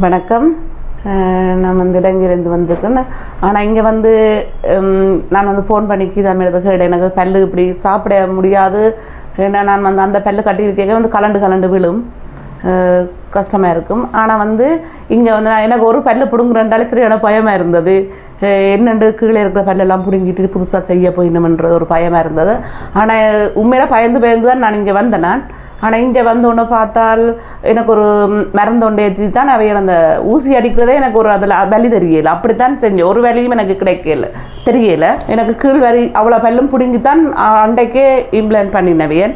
வணக்கம். நான் வந்து இலங்கையிலேருந்து வந்திருக்கேன். ஆனால் இங்கே வந்து நான் வந்து ஃபோன் பண்ணி கீதாமேடத்தை கேட்டேன். எனக்கு பல்லு இப்படி சாப்பிட முடியாது. ஏன்னா நான் வந்து அந்த பல்லு கட்டியிருக்கேன் வந்து கலண்டு விழும், கஷ்டமாக இருக்கும். ஆனால் வந்து இங்கே வந்து எனக்கு ஒரு பல்லு பிடுங்குறேன்றாலே சரியான பயமாக இருந்தது. என்னென்று கீழே இருக்கிற பல்லெல்லாம் பிடுங்கிட்டு புதுசாக செய்ய போயிடணுன்றது ஒரு பயமாக இருந்தது. ஆனால் உண்மையில பயந்து தான் நான் இங்கே வந்தேன். ஆனால் இங்கே வந்தோன்னு பார்த்தால் எனக்கு ஒரு மருந்தொண்டை ஏற்றி தான் அவையில் அந்த ஊசி அடிக்கிறதே எனக்கு ஒரு அதில் வலி தெரியலை. அப்படித்தான் செஞ்சேன். ஒரு வேலையும் எனக்கு தெரியலை. எனக்கு கீழ் வரி அவ்வளோ பல்லும் பிடுங்கித்தான் அண்டைக்கே இம்ப்ளான்ட் பண்ணினவையன்.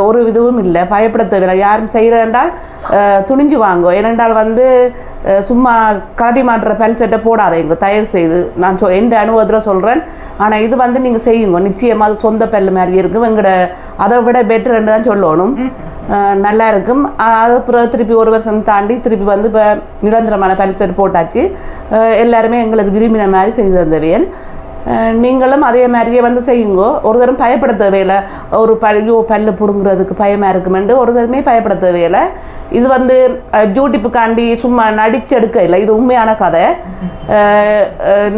ஒரு இதுவும் இல்லை, பயப்பட தேவையில்லை. யாரும் செய்கிறேன்றால் துணிஞ்சு வாங்கோ. ஏனென்றால் வந்து சும்மா காட்டி மாட்டுற பல் செட்டை போடாதீங்க தயவு செய்து. நான் எந்த அனுபவத்தில் சொல்கிறேன். ஆனால் இது வந்து நீங்கள் செய்யுங்க, நிச்சயமாக அது சொந்த பல் மாதிரி இருக்கும். எங்களோட அதை விட பெட்டர்ன்னு தான் சொல்லணும். நல்லா இருக்கும். அது அப்புறம் திருப்பி ஒரு வருஷம் தாண்டி திருப்பி வந்து இப்போ நிரந்தரமான பல் செட் போட்டாச்சு. எல்லாருமே எங்களுக்கு விரும்பின மாதிரி செய்து தந்தவியல். நீங்களும் அதே மாதிரியே வந்து செய்யுங்கோ. ஒரு தரம் பயப்பட தேவையில்லை. ஒரு பல்லு பிடுங்குறதுக்கு பயமாக இருக்குமென்று ஒரு தரமே பயப்பட தேவையில்லை. இது வந்து யூடியூப்புக்காண்டி சும்மா நடிச்செடுக்க இல்லை, இது உண்மையான கதை.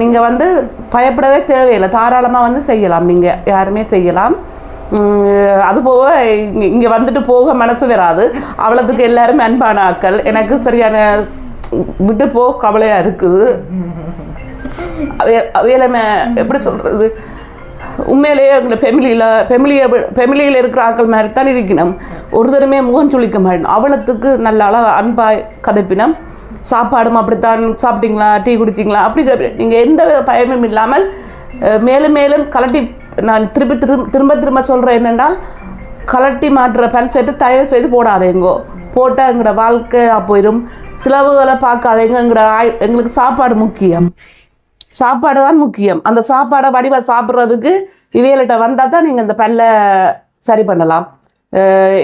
நீங்கள் வந்து பயப்படவே தேவையில்லை, தாராளமாக வந்து செய்யலாம். நீங்கள் யாருமே செய்யலாம். அதுபோக இங்கே வந்துட்டு போக மனசு வராது. அவ்வளோத்துக்கு எல்லாருமே அன்பான ஆக்கள். எனக்கு சரியான விட்டு போக கவலையாக இருக்குது. அவையெல்லாமே எப்படி சொல்கிறது, உண்மையிலேயே எங்களை ஃபெமிலியில் இருக்கிற ஆக்கள் மாதிரி தான் இருக்கணும். ஒரு தரமே முகம் சுளிக்க மாட்டோம். அவ்வளோத்துக்கு நல்ல அளவு அன்பாக கதைப்பினம். சாப்பாடும் அப்படித்தான், சாப்பிட்டீங்களா, டீ குடிச்சிங்களா, அப்படி நீங்கள் எந்த வித பயமும் இல்லாமல் மேலும் மேலும் கலட்டி. நான் திரும்ப சொல்கிறேன் என்னென்னால், கலட்டி மாட்டுற பல் செட்டு தயவு செய்து போடாதேங்கோ. போட்டால் எங்களோட வாழ்க்கையாக போயிடும். செலவுகளை பார்க்காதேங்க. எங்களுக்கு சாப்பாடு முக்கியம். சாப்பாடு தான் முக்கியம். அந்த சாப்பாடை வடிவாக சாப்பிட்றதுக்கு இவையில்கிட்ட வந்தால் தான் நீங்கள் இந்த பல்லை சரி பண்ணலாம்.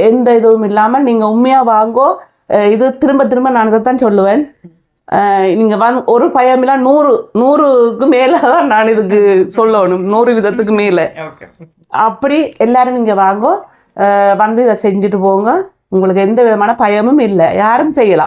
எந்த இதுவும் இல்லாமல் நீங்கள் உண்மையாக வாங்கோ. இது திரும்ப நான் இதை தான் சொல்லுவேன். நீங்கள் ஒரு பயமில்ல 100க்கு மேலே தான் நான் இதுக்கு சொல்லணும். 100 விதத்துக்கு மேலே. அப்படி எல்லாரும் நீங்கள் வாங்கோ. வந்து இதை செஞ்சுட்டு போங்க. உங்களுக்கு எந்த விதமான பயமும் இல்லை. யாரும் செய்யலாம்.